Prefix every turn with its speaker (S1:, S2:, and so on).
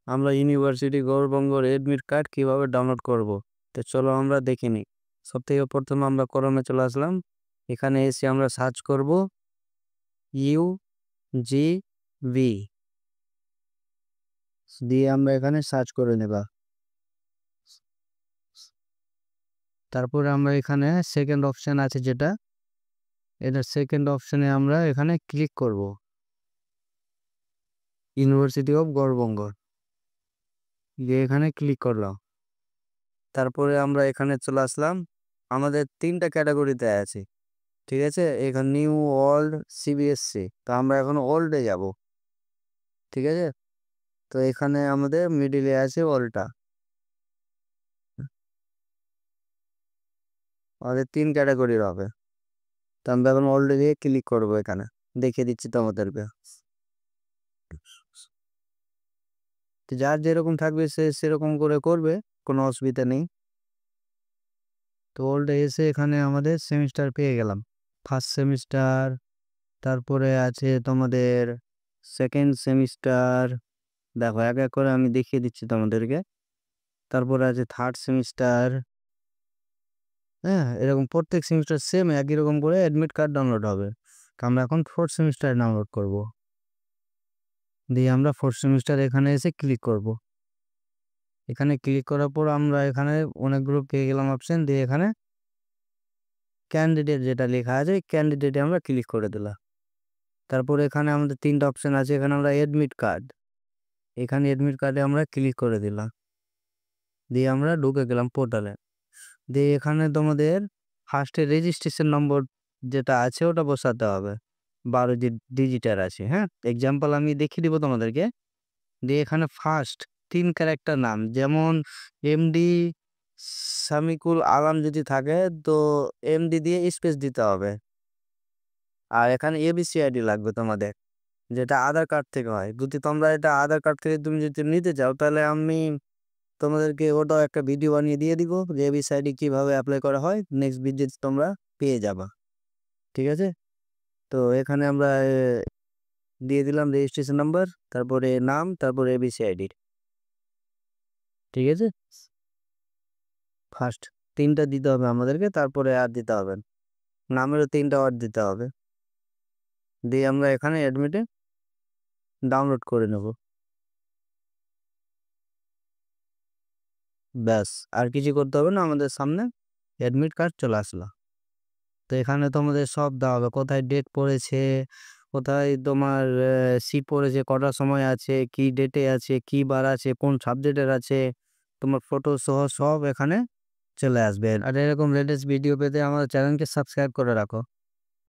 S1: আমরা university গৌড়বঙ্গর admit card কিভাবে download করব। তো চলো আমরা দেখে নিই। সব থেকে প্রথমে আমরা ক্রমে চলে আসলাম। এখানে এসে আমরা সার্চ করব UGV দিয়ে আমরা এখানে সার্চ করে নেব। তারপরে আমরা এখানে সেকেন্ড অপশন আছে যেটা, এটা সেকেন্ড অপশনে আমরা এখানে ক্লিক করব, ইউনিভার্সিটি অফ গৌড়বঙ্গ দিয়ে এখানে ক্লিক করলাম। তারপরে আমরা এখানে চলে আসলাম। আমাদের 3টা ক্যাটাগরিতে আছে, ঠিক আছে। এখানে নিউ, ওল্ড, CBSC। তো আমরা এখন ওল্ডে যাব, ঠিক আছে। তো এখানে আমাদের মিডিলে আছে ওল্ডটা। আমাদের 3 ক্যাটাগরির হবে। তো আমরা এখন ওল্ডে দিয়ে ক্লিক করব, এখানে দেখিয়ে দিচ্ছি তোমাদেরকে। তো যার যেরকম থাকবে সে সেরকম করে করবে, কোনো অসুবিধা নেই। তো ওল্ডে এসে এখানে আমাদের সেমিস্টার পেয়ে গেলাম। ফার্স্ট সেমিস্টার, তারপরে আছে তোমাদের সেকেন্ড সেমিস্টার। দেখো এক এক করে আমি দেখিয়ে দিচ্ছি তোমাদেরকে। তারপরে আছে থার্ড সেমিস্টার। হ্যাঁ, এরকম প্রত্যেক সেমিস্টার সেম একই রকম করে অ্যাডমিট কার্ড ডাউনলোড হবে। আমরা এখন ফোর্থ সেমিস্টার ডাউনলোড করব। দিয়ে আমরা ফোর্থ সেমিস্টার এখানে এসে ক্লিক করব। এখানে ক্লিক করার পর আমরা এখানে অনেকগুলো পেয়ে গেলাম অপশন। দিয়ে এখানে ক্যান্ডিডেট যেটা লেখা আছে, ক্যান্ডিডেটে আমরা ক্লিক করে দিলাম। তারপরে এখানে আমাদের 3টা অপশন আছে। এখানে আমরা অ্যাডমিট কার্ড, এখানে অ্যাডমিট কার্ডে আমরা ক্লিক করে দিলাম। দিয়ে আমরা ঢুকে গেলাম পোর্টালে। দিয়ে এখানে তোমাদের ফার্স্টে রেজিস্ট্রেশন নম্বর যেটা আছে ওটা বসাতে হবে, 12 ডিজিটের আছে। হ্যাঁ, এক্সাম্পল আমি দেখিয়ে দিব তোমাদেরকে। দিয়ে এখানে ফার্স্ট 3 ক্যারেক্টার নাম, যেমন MD সামিকুল আলম যদি থাকে তো MD দিয়ে স্পেস দিতে হবে। আর এখানে ABCID লাগবে তোমাদের, যেটা আধার কার্ড থেকে হয়। যদি তোমরা এটা আধার কার্ড থেকে তুমি যদি নিতে চাও, তাহলে আমি তোমাদেরকে ওটাও একটা ভিডিও বানিয়ে দিয়ে দিব যে ABCID কিভাবে অ্যাপ্লাই করা হয়। নেক্সট ভিডিও তোমরা পেয়ে যাবা, ঠিক আছে। তো এখানে আমরা দিয়ে দিলাম রেজিস্ট্রেশন নাম্বার, তারপরে নাম, তারপরে ABCID, ঠিক আছে। ফার্স্ট 3টা দিতে হবে আমাদেরকে, তারপরে আর দিতে হবে না। নামেরও 3টা ওয়ার্ড দিতে হবে। দিয়ে আমরা এখানে অ্যাডমিটে ডাউনলোড করে নেব। ব্যাস, আর কিছু করতে হবে না। আমাদের সামনে অ্যাডমিট কার্ড চলে আসলো। তো এখানে তোমাদের সব দেওয়া হবে, কোথায় ডেট পড়েছে, কোথায় তোমার সিট পড়েছে, কটার সময় আছে, কি ডেটে আছে, কি বার আছে, কোন সাবজেক্টের আছে, তোমার ফটো সহ সব এখানে চলে আসবে। আর এরকম লেটেস্ট ভিডিও পেতে আমাদের চ্যানেলকে সাবস্ক্রাইব করে রাখো।